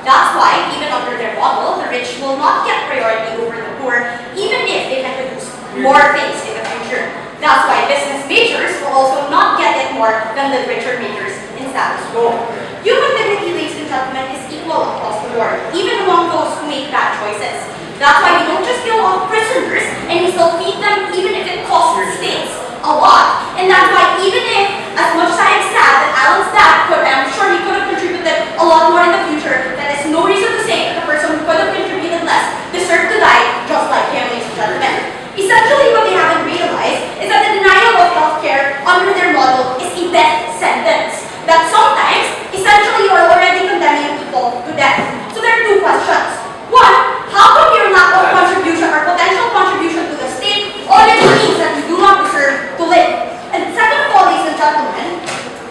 That's why, even under their model, the rich will not get priority over the poor, even if they can produce more things in the future. That's why business majors will also not get it more than the richer majors in status quo. Human dignity, ladies and gentlemen, is equal across the board, even among those who make bad choices. That's why we don't just kill off prisoners and we still feed them even if it costs states a lot. And that's why even if, as much as I am sad that Alan's dad could, I'm sure he could have contributed a lot more in the future, that is no reason to say that the person who could have contributed less deserved to die just like him, ladies and gentlemen. Essentially, what they haven't realized is that the denial of healthcare under their model is a death sentence. That sometimes, essentially, you are already condemning people to death. So there are two questions. One, how come your lack of contribution or potential contribution to the state already means that you do not deserve to live? And second of all, ladies and gentlemen,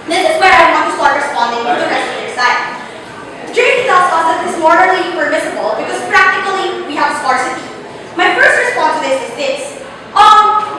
this is where I want to start responding to the rest of your side. Jerry tells us that it's morally permissible because practically we have scarcity. My first response to this is this.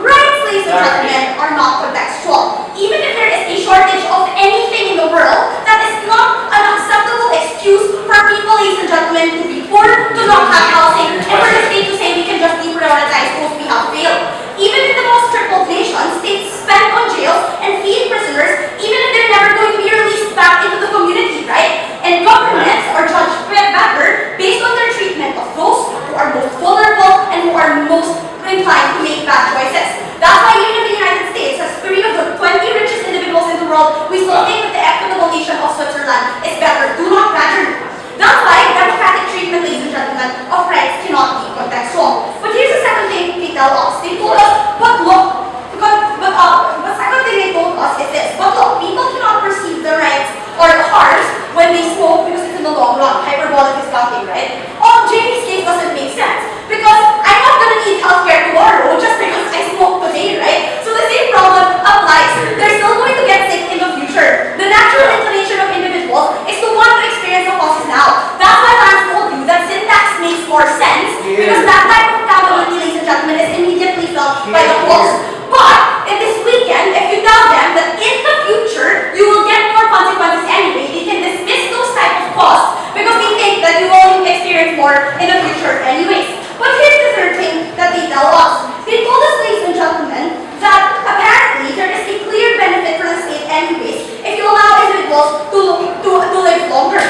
Rights, ladies and gentlemen, are not contextual. Even if there is a shortage of anything in the world, that is not an acceptable excuse for people, ladies and gentlemen, to be poor, to not have housing, and for the state to say we can just deprioritize those we have failed. Even in the most crippled nations, states spend on jails and feed prisoners, even if they're never going to be released back into the community, right? And governments are judged better based on their treatment of those who are most vulnerable and who are most inclined to make bad choices. That's why even if the United States has 3 of the 20 richest individuals in the world, we still think that the equitable nation of Switzerland is better. Do not badger me. That's why democratic treatment, ladies and gentlemen, of rights cannot be contextual. But here's the second thing they tell us. They told us, but look, the second thing they told us is this, but look, people cannot perceive the rights or the harms when they smoke because it's in the long run. Hyperbolic discounting, right? Jamie's case doesn't make sense because I'm not going to need healthcare tomorrow just because I smoke today, right? So the same problem applies. They're still going to get sick in the future. The natural inclination of individuals is to want to experience the causes now. That's why Lance told you that syntax makes more sense because that type of accountability, ladies and gentlemen, is immediately felt by the host. But in this weekend, if you tell them that in the future you will get more consequences anyway, they can dismiss those type of costs because they think that you will experience more in the future anyways. But here's the third thing that they tell us. They told us, ladies and gentlemen, that apparently there is a clear benefit for the state anyways if you allow individuals to live longer.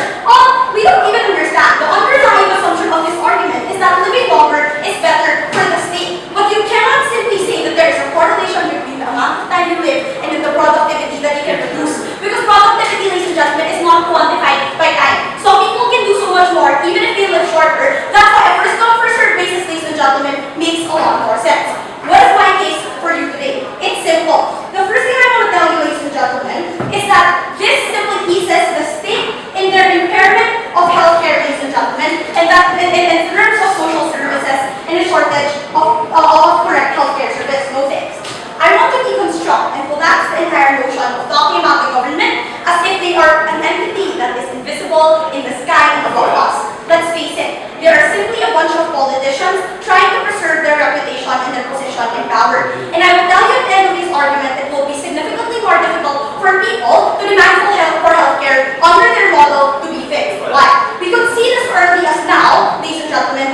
We don't even understand. The underlying assumption of this argument is that living longer is better for the state. But you cannot simply say that there is a correlation between the amount of time you live and then the productivity that you can produce. Because productivity, ladies and gentlemen, is not quantified by time. Some people can do so much more even if they live shorter. That's why a first come first served basis, ladies and gentlemen, makes a lot more sense. What is my case for you today? It's simple. The first thing I want to tell you, ladies and gentlemen, is that this simply eases the state in their impairment of healthcare, ladies and gentlemen, and that in terms of social services and a shortage of correct healthcare service. No thanks. I want to deconstruct and collapse the entire notion of talking about the government as if they are an entity that is invisible in the sky and above us. Let's face it, they are simply a bunch of politicians trying to preserve their reputation and their position in power. And I will tell you at the end of this argument, it will be significantly more difficult for people to demand for healthcare under their model to be fixed. Why? We could see this early as now, ladies and gentlemen,